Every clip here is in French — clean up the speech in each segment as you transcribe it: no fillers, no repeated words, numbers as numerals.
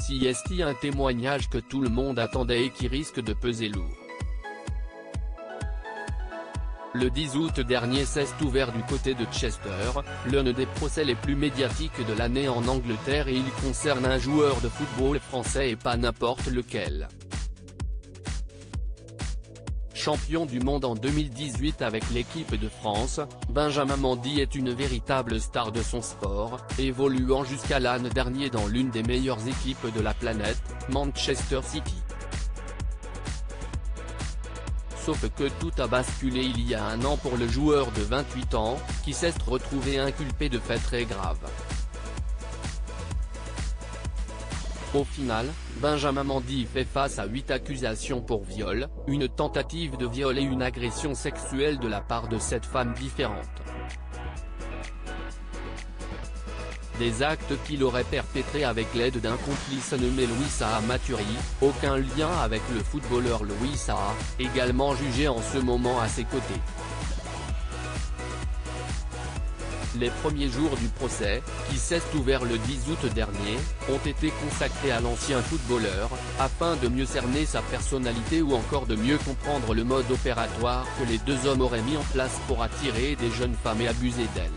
CST, un témoignage que tout le monde attendait et qui risque de peser lourd. Le 10 août dernier s'est ouvert du côté de Chester, l'un des procès les plus médiatiques de l'année en Angleterre, et il concerne un joueur de football français et pas n'importe lequel. Champion du monde en 2018 avec l'équipe de France, Benjamin Mendy est une véritable star de son sport, évoluant jusqu'à l'an dernier dans l'une des meilleures équipes de la planète, Manchester City. Sauf que tout a basculé il y a un an pour le joueur de 28 ans, qui s'est retrouvé inculpé de faits très graves. Au final, Benjamin Mendy fait face à 8 accusations pour viol, une tentative de viol et une agression sexuelle de la part de 7 femmes différentes. Des actes qu'il aurait perpétrés avec l'aide d'un complice nommé Louis Saha Maturi, aucun lien avec le footballeur Louis Saha, également jugé en ce moment à ses côtés. Les premiers jours du procès, qui s'est ouvert le 10 août dernier, ont été consacrés à l'ancien footballeur, afin de mieux cerner sa personnalité ou encore de mieux comprendre le mode opératoire que les deux hommes auraient mis en place pour attirer des jeunes femmes et abuser d'elles.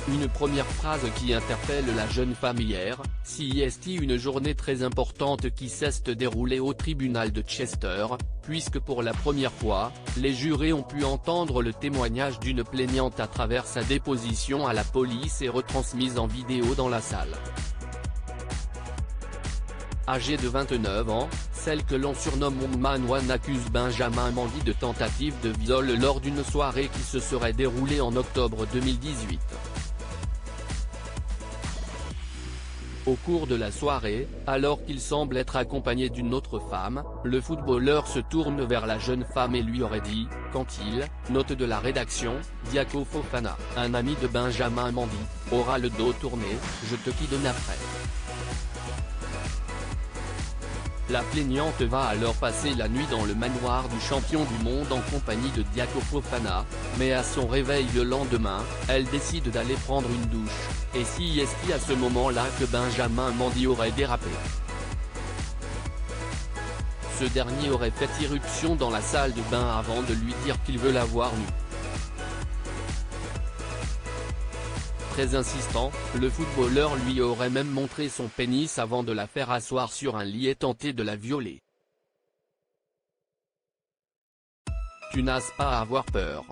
Une première phrase qui interpelle la jeune femme hier, CST, une journée très importante qui s'est déroulée au tribunal de Chester, puisque pour la première fois, les jurés ont pu entendre le témoignage d'une plaignante à travers sa déposition à la police et retransmise en vidéo dans la salle. Âgée de 29 ans, celle que l'on surnomme Woman One accuse Benjamin Mendy de tentative de viol lors d'une soirée qui se serait déroulée en octobre 2018. Au cours de la soirée, alors qu'il semble être accompagné d'une autre femme, le footballeur se tourne vers la jeune femme et lui aurait dit, quand il, note de la rédaction, Diaco Fofana, un ami de Benjamin Mendy, aura le dos tourné, je te kidnapperai. La plaignante va alors passer la nuit dans le manoir du champion du monde en compagnie de Diaco Fofana, mais à son réveil le lendemain, elle décide d'aller prendre une douche, et c'est à ce moment-là que Benjamin Mendy aurait dérapé. Ce dernier aurait fait irruption dans la salle de bain avant de lui dire qu'il veut la voir nue. Très insistant, le footballeur lui aurait même montré son pénis avant de la faire asseoir sur un lit et tenter de la violer. Tu n'as pas à avoir peur.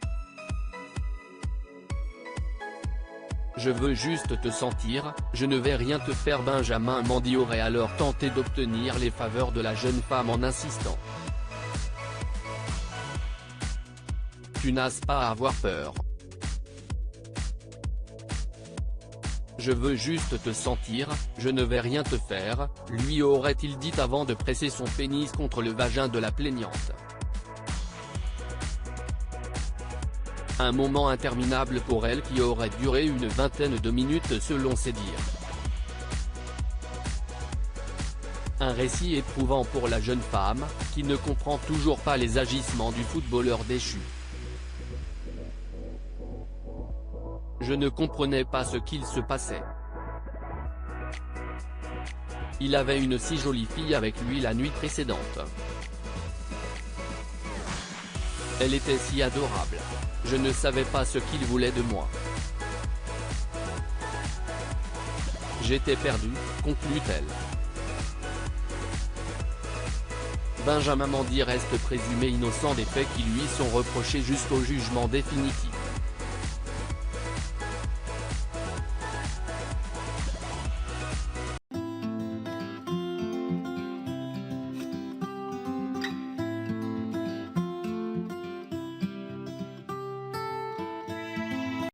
Je veux juste te sentir, je ne vais rien te faire. Benjamin Mendy aurait alors tenté d'obtenir les faveurs de la jeune femme en insistant. Tu n'as pas à avoir peur. Je veux juste te sentir, je ne vais rien te faire, lui aurait-il dit avant de presser son pénis contre le vagin de la plaignante. Un moment interminable pour elle qui aurait duré une vingtaine de minutes selon ses dires. Un récit éprouvant pour la jeune femme, qui ne comprend toujours pas les agissements du footballeur déchu. Je ne comprenais pas ce qu'il se passait. Il avait une si jolie fille avec lui la nuit précédente. Elle était si adorable. Je ne savais pas ce qu'il voulait de moi. J'étais perdu, conclut-elle. Benjamin Mendy reste présumé innocent des faits qui lui sont reprochés jusqu'au jugement définitif.